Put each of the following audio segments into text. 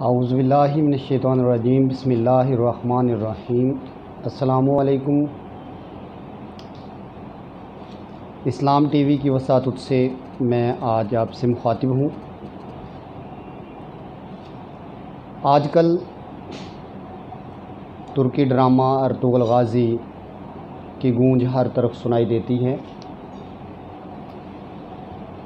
اعوذ باللہ من الشیطان الرجیم بسم اللہ الرحمن الرحیم۔ السلام علیکم۔ اسلام ٹی وی کی وساطت سے میں آج آپ سے مخاطب ہوں۔ آج کل ترکی ڈرامہ ارطغرل غازی کی گونج ہر طرف سنائی دیتی ہے۔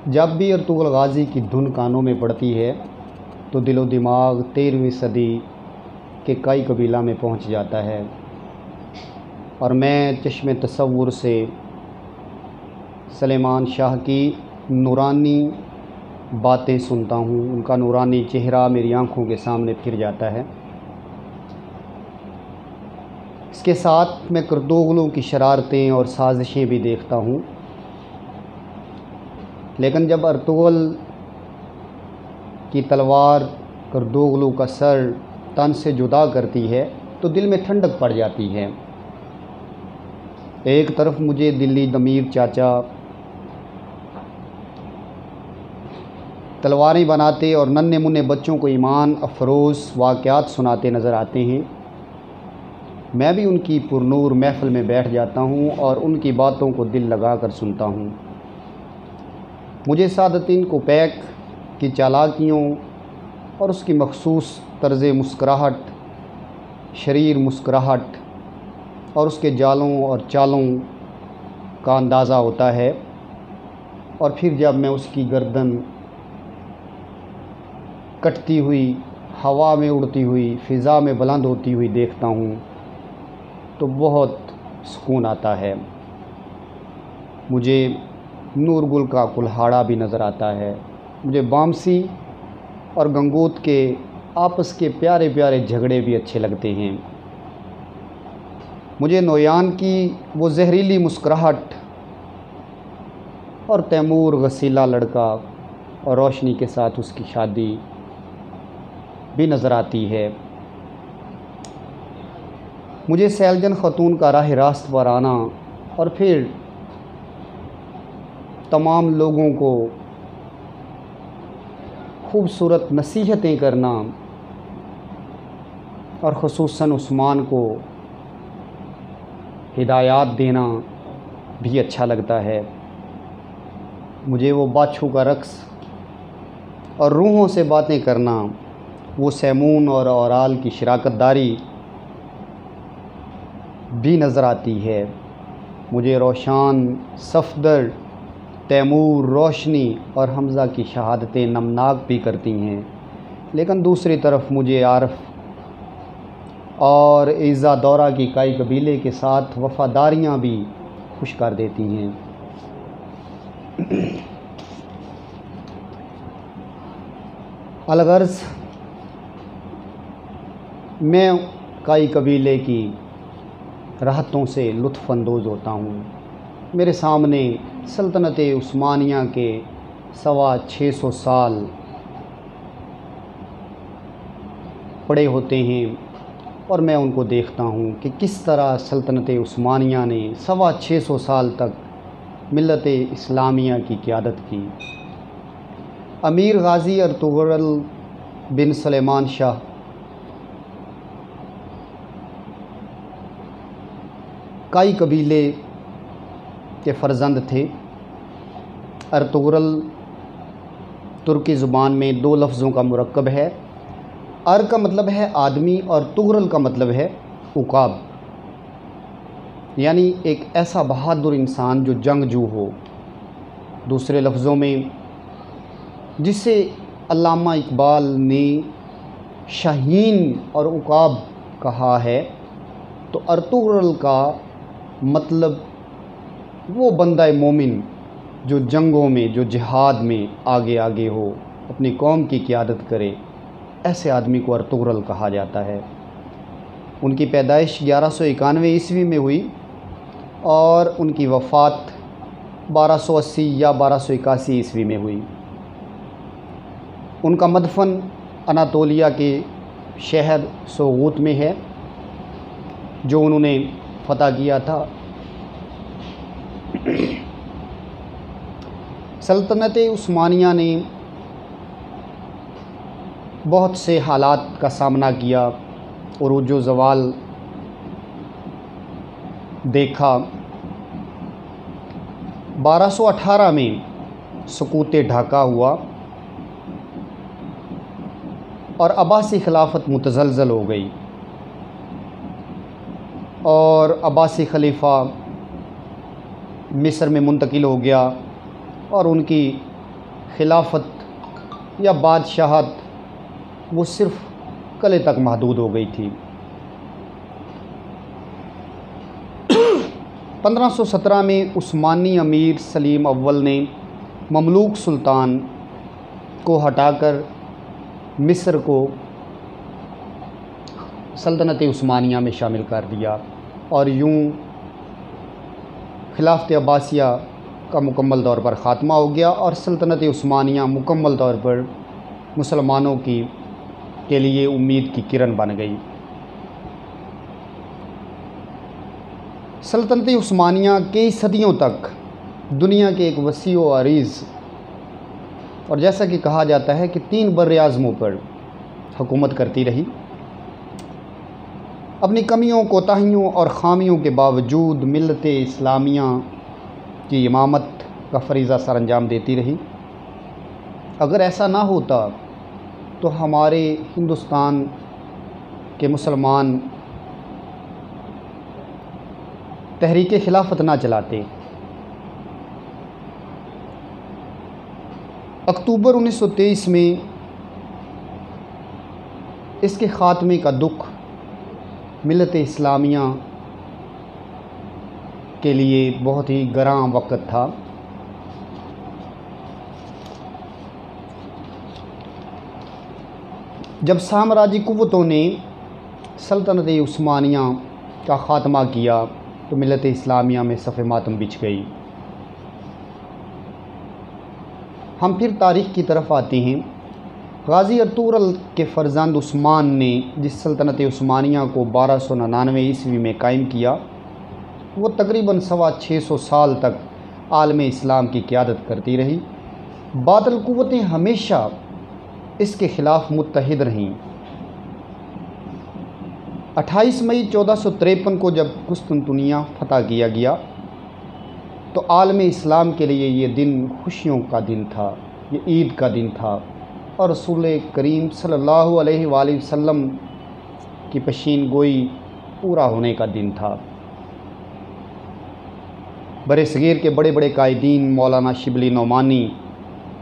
جب بھی ارطغرل غازی کی دھن کانوں میں پڑتی ہے تو دل و دماغ 13ویں صدی کے کئی قبیلہ میں پہنچ جاتا ہے، اور میں چشم تصور سے سلیمان شاہ کی نورانی باتیں سنتا ہوں۔ ان کا نورانی چہرہ میری آنکھوں کے سامنے پھر جاتا ہے۔ اس کے ساتھ میں کردوغلوں کی شرارتیں اور سازشیں بھی دیکھتا ہوں، لیکن جب ارطغرل کی تلوار کردوغلو کا سر تن سے جدا کرتی ہے تو دل میں ٹھنڈک پڑ جاتی ہے۔ ایک طرف مجھے دلی ضمیر چاچا تلواریں بناتے اور ننھے منھے بچوں کو ایمان افروز واقعات سناتے نظر آتے ہیں۔ میں بھی ان کی پرنور محفل میں بیٹھ جاتا ہوں اور ان کی باتوں کو دل لگا کر سنتا ہوں۔ مجھے سعادتین کوپیک کی چالاکیوں اور اس کی مخصوص طرز مسکراہٹ، شریر مسکراہٹ اور اس کے جالوں اور چالوں کا اندازہ ہوتا ہے، اور پھر جب میں اس کی گردن کٹتی ہوئی، ہوا میں اڑتی ہوئی، فضا میں بلند ہوتی ہوئی دیکھتا ہوں تو بہت سکون آتا ہے۔ مجھے نور گل کا کلہاڑا بھی نظر آتا ہے۔ مجھے بامسی اور گنگوت کے آپس کے پیارے پیارے جھگڑے بھی اچھے لگتے ہیں۔ مجھے نویان کی وہ زہریلی مسکراہٹ اور تیمور غسیلہ لڑکا اور روشنی کے ساتھ اس کی شادی بھی نظر آتی ہے۔ مجھے سیلجن خاتون کا راہ راست پر آنا اور پھر تمام لوگوں کو خوبصورت نصیحتیں کرنا اور خصوصاً عثمان کو ہدایات دینا بھی اچھا لگتا ہے۔ مجھے وہ باچھو کا رقص اور روحوں سے باتیں کرنا، وہ سیمون اور اورال کی شراکت داری بھی نظر آتی ہے۔ مجھے روشان، صفدر، تیمور، روشنی اور حمزہ کی شہادتیں نمناک بھی کرتی ہیں، لیکن دوسری طرف مجھے عارف اور عزا دورہ کی کئی قبیلے کے ساتھ وفاداریاں بھی خوش کر دیتی ہیں۔ الغرض میں کئی قبیلے کی راحتوں سے لطف اندوز ہوتا ہوں۔ میرے سامنے سلطنت عثمانیہ کے 650 سال پڑے ہوتے ہیں، اور میں ان کو دیکھتا ہوں کہ کس طرح سلطنت عثمانیہ نے 650 سال تک ملت اسلامیہ کی قیادت کی۔ امیر غازی ارطغرل بن سلیمان شاہ کئی قبیلے کے فرزند تھے۔ ارطغرل ترکی زبان میں 2 لفظوں کا مرکب ہے۔ ار کا مطلب ہے آدمی اور طغرل کا مطلب ہے عقاب، یعنی ایک ایسا بہادر انسان جو جنگجو ہو۔ دوسرے لفظوں میں جسے علامہ اقبال نے شاہین اور عقاب کہا ہے، تو ارطغرل کا مطلب وہ بندہ مومن جو جنگوں میں، جو جہاد میں آگے آگے ہو، اپنی قوم کی قیادت کرے، ایسے آدمی کو ارطغرل کہا جاتا ہے۔ ان کی پیدائش 1191 عیسوی میں ہوئی اور ان کی وفات 1280 یا 1281 عیسوی میں ہوئی۔ ان کا مدفن اناطولیہ کے شہر سوغوت میں ہے، جو انہوں نے فتح کیا تھا۔ سلطنت عثمانیہ نے بہت سے حالات کا سامنا کیا، عروج و زوال دیکھا۔ 1218 میں سقوط ڈھاکہ ہوا اور عباسی خلافت متزلزل ہو گئی، اور عباسی خلیفہ مصر میں منتقل ہو گیا، اور ان کی خلافت یا بادشاہت وہ صرف قلعے تک محدود ہو گئی تھی۔ 1517 میں عثمانی امیر سلیم اول نے مملوک سلطان کو ہٹا کر مصر کو سلطنت عثمانیہ میں شامل کر دیا، اور یوں خلافت عباسیہ کا مکمل طور پر خاتمہ ہو گیا، اور سلطنت عثمانیہ مکمل طور پر مسلمانوں کے لیے امید کی کرن بن گئی۔ سلطنت عثمانیہ کئی صدیوں تک دنیا کے ایک وسیع و عریض، اور جیسا کہ کہا جاتا ہے کہ 3 براعظموں پر حکومت کرتی رہی۔ اپنی کمیوں، کوتاہیوں اور خامیوں کے باوجود ملت اسلامیہ کی امامت کا فریضہ سر انجام دیتی رہی۔ اگر ایسا نہ ہوتا تو ہمارے ہندوستان کے مسلمان تحریک خلافت نہ چلاتے۔ اکتوبر 1923 میں اس کے خاتمے کا دکھ ملت اسلامیہ کے لیے بہت ہی گراں وقت تھا۔ جب سامراجی قوتوں نے سلطنت عثمانیہ کا خاتمہ کیا تو ملت اسلامیہ میں صف ماتم بچھ گئی۔ ہم پھر تاریخ کی طرف آتے ہیں۔ غازی ارطغرل کے فرزند عثمان نے جس سلطنت عثمانیہ کو 1299 عیسوی میں قائم کیا، وہ تقریباً 650 سال تک عالم اسلام کی قیادت کرتی رہی۔ باطل قوتیں ہمیشہ اس کے خلاف متحد رہیں۔ 28 مئی 1453 کو جب قسطنطنیہ فتح کیا گیا تو عالم اسلام کے لیے یہ دن خوشیوں کا دن تھا، یہ عید کا دن تھا، اور رسول کریم صلی اللہ علیہ وآلہ وسلم کی پیشین گوئی پورا ہونے کا دن تھا۔ بر صغیر کے بڑے بڑے قائدین مولانا شبلی نعمانی،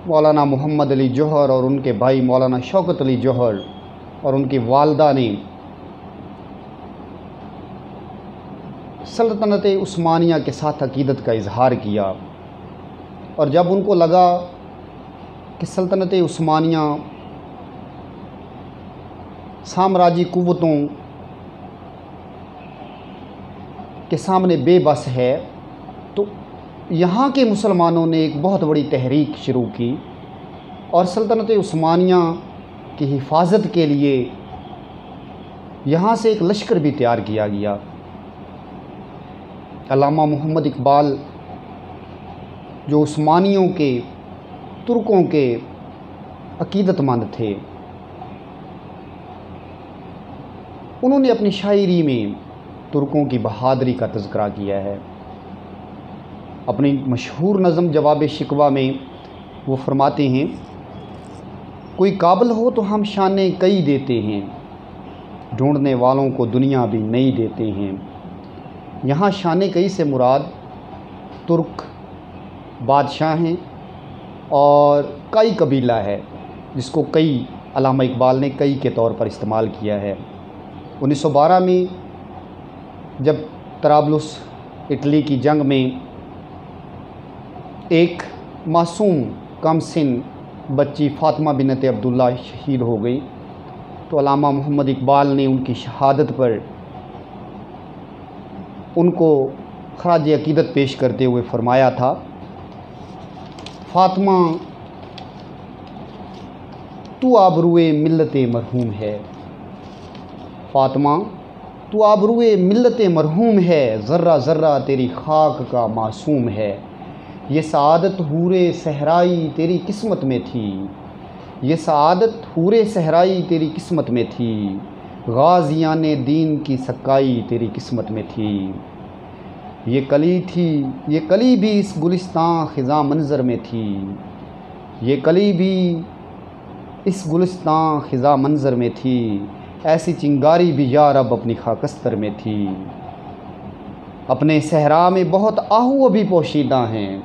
مولانا محمد علی جوہر اور ان کے بھائی مولانا شوکت علی جوہر اور ان کی والدہ نے سلطنت عثمانیہ کے ساتھ عقیدت کا اظہار کیا، اور جب ان کو لگا کہ سلطنت عثمانیہ سامراجی قوتوں کے سامنے بے بس ہے، تو یہاں کے مسلمانوں نے ایک بہت بڑی تحریک شروع کی، اور سلطنت عثمانیہ کی حفاظت کے لیے یہاں سے ایک لشکر بھی تیار کیا گیا۔ علامہ محمد اقبال جو عثمانیوں کے، ترکوں کے عقیدت مند تھے، انہوں نے اپنی شاعری میں ترکوں کی بہادری کا تذکرہ کیا ہے۔ اپنی مشہور نظم جواب شکوہ میں وہ فرماتے ہیں، کوئی قابل ہو تو ہم شانے کئی دیتے ہیں، ڈھونڈنے والوں کو دنیا بھی نہیں دیتے ہیں۔ یہاں شان کئی سے مراد ترک بادشاہ ہیں اور کئی قبیلہ ہے، جس کو کئی علامہ اقبال نے کئی کے طور پر استعمال کیا ہے۔ 1912 میں جب طرابلس اٹلی کی جنگ میں ایک معصوم کم سن بچی فاطمہ بنت عبداللہ شہید ہو گئی، تو علامہ محمد اقبال نے ان کی شہادت پر ان کو خراج عقیدت پیش کرتے ہوئے فرمایا تھا، فاطمہ تو آبروئے ملت مرحوم ہے، فاطمہ تو آبروئے ملت مرحوم ہے، ذرہ ذرہ تیری خاک کا معصوم ہے، یہ سعادت حور صحرائی تیری قسمت میں تھی، یہ سعادت حور صحرائی تیری قسمت میں تھی، غازیان دین کی سکائی تیری قسمت میں تھی۔ یہ کلی تھی، یہ کلی بھی اس گلستان خزاں منظر میں تھی، یہ کلی بھی اس گلستان خزاں منظر میں تھی، ایسی چنگاری بھی یا رب اپنی خاکستر میں تھی۔ اپنے صحرا میں بہت آہو ابھی پوشیدہ ہیں،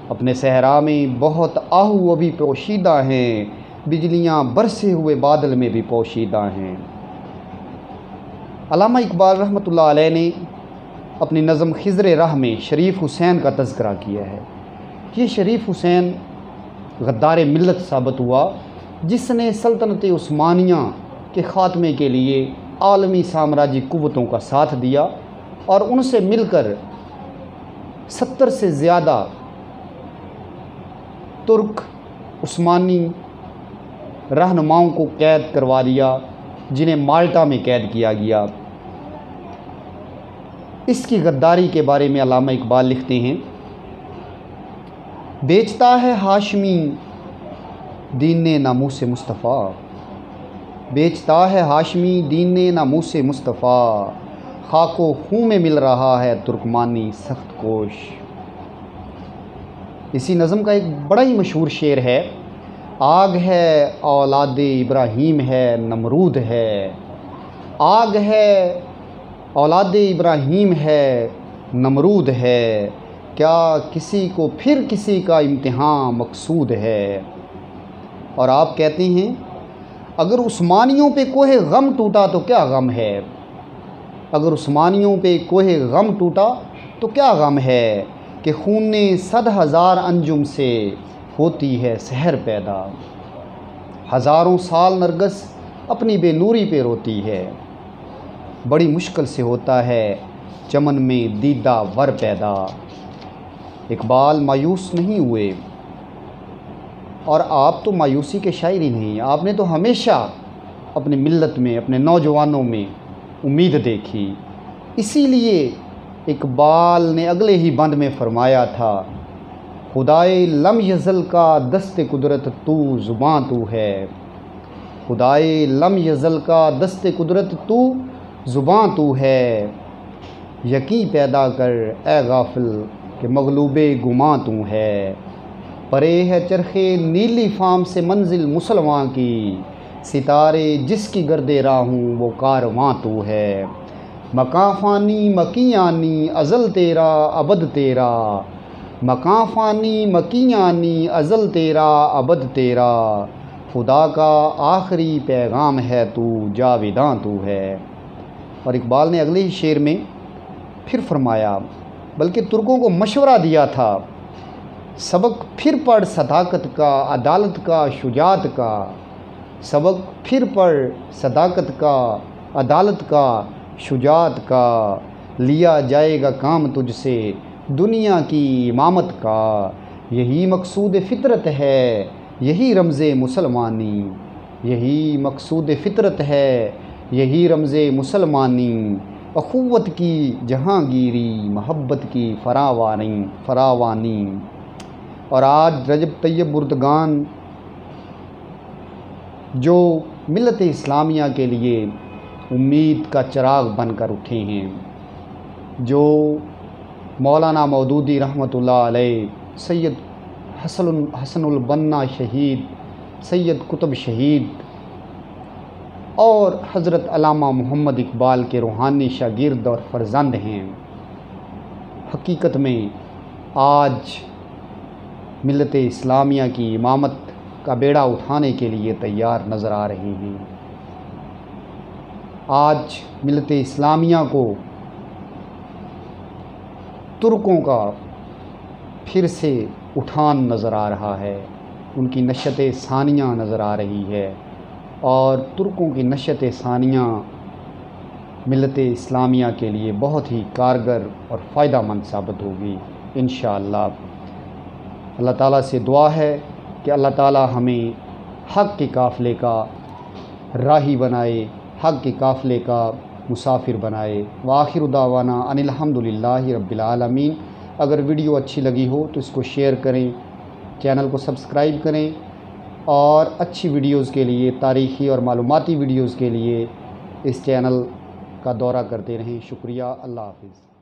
اپنے صحرا میں بہت آہو ابھی پوشیدہ ہیں، بجلیاں برسے ہوئے بادل میں بھی پوشیدہ ہیں۔ علامہ اقبال رحمۃ اللہ علیہ نے اپنی نظم خضر راہ میں شریف حسین کا تذکرہ کیا ہے۔ یہ شریف حسین غدار ملت ثابت ہوا، جس نے سلطنت عثمانیہ کے خاتمے کے لیے عالمی سامراجی قوتوں کا ساتھ دیا اور ان سے مل کر 70 سے زیادہ ترک عثمانی رہنماؤں کو قید کروا دیا، جنہیں مالٹا میں قید کیا گیا۔ اس کی غداری کے بارے میں علامہ اقبال لکھتے ہیں، بیچتا ہے ہاشمی دین نے ناموس مصطفیٰ، بیچتا ہے ہاشمی دین نے ناموس مصطفیٰ، خاک و خون میں مل رہا ہے ترکمانی سخت کوش۔ اسی نظم کا ایک بڑا ہی مشہور شعر ہے، آگ ہے اولاد ابراہیم ہے نمرود ہے، آگ ہے اولاد ابراہیم ہے نمرود ہے، کیا کسی کو پھر کسی کا امتحان مقصود ہے۔ اور آپ کہتے ہیں، اگر عثمانیوں پہ کوہ غم ٹوٹا تو کیا غم ہے، اگر عثمانیوں پہ کوہ غم ٹوٹا تو کیا غم ہے، کہ خون 100,000 انجم سے ہوتی ہے سحر پیدا، ہزاروں سال نرگس اپنی بے نوری پہ روتی ہے، بڑی مشکل سے ہوتا ہے چمن میں دیدہ ور پیدا۔ اقبال مایوس نہیں ہوئے، اور آپ تو مایوسی کے شاعر ہی نہیں، آپ نے تو ہمیشہ اپنی ملت میں، اپنے نوجوانوں میں امید دیکھی۔ اسی لیے اقبال نے اگلے ہی بند میں فرمایا تھا، خدائے لم یزل کا دست قدرت تو زباں تو ہے، خدائے لم یزل کا دست قدرت تو زباں تو ہے، یقین پیدا کر اے غافل کہ مغلوب گماں تو ہے، پرے ہے چرخے نیلی فام سے منزل مسلماں کی، ستارے جس کی گرد راہوں وہ کارواں تو ہے، مکاں فانی مکیں آنی ازل تیرا ابد تیرا، مکاں فانی مکیں آنی ازل تیرا ابد تیرا، خدا کا آخری پیغام ہے تو جاویداں تو ہے۔ اور اقبال نے اگلے ہی شعر میں پھر فرمایا، بلکہ ترکوں کو مشورہ دیا تھا، سبق پھر پڑھ صداقت کا، عدالت کا، شجاعت کا، سبق پھر پڑھ صداقت کا، عدالت کا، شجاعت کا، لیا جائے گا کام تجھ سے دنیا کی امامت کا، یہی مقصود فطرت ہے یہی رمز مسلمانی، یہی مقصود فطرت ہے یہی رمز مسلمانی، اخوت کی جہانگیری محبت کی فراوانی۔ اور آج رجب طیب اردگان جو ملت اسلامیہ کے لیے امید کا چراغ بن کر اٹھے ہیں، جو مولانا مودودی رحمۃ اللہ علیہ، سید حسن البنا شہید، سید قطب شہید اور حضرت علامہ محمد اقبال کے روحانی شاگرد اور فرزند ہیں، حقیقت میں آج ملت اسلامیہ کی امامت کا بیڑا اٹھانے کے لیے تیار نظر آ رہے ہیں۔ آج ملت اسلامیہ کو ترکوں کا پھر سے اٹھان نظر آ رہا ہے، ان کی نشت ثانیہ نظر آ رہی ہے، اور ترکوں کی نشت ثانیہ ملت اسلامیہ کے لیے بہت ہی کارگر اور فائدہ مند ثابت ہوگی انشاءاللہ۔ اللہ تعالیٰ سے دعا ہے کہ اللہ تعالیٰ ہمیں حق کے قافلے کا راہی بنائے، حق کے قافلے کا مسافر بنائے۔ وآخر دعوانا ان الحمدللہ رب العالمین۔ اگر ویڈیو اچھی لگی ہو تو اس کو شیئر کریں، چینل کو سبسکرائب کریں، اور اچھی ویڈیوز کے لیے، تاریخی اور معلوماتی ویڈیوز کے لیے اس چینل کا دورہ کرتے رہیں۔ شکریہ، اللہ حافظ۔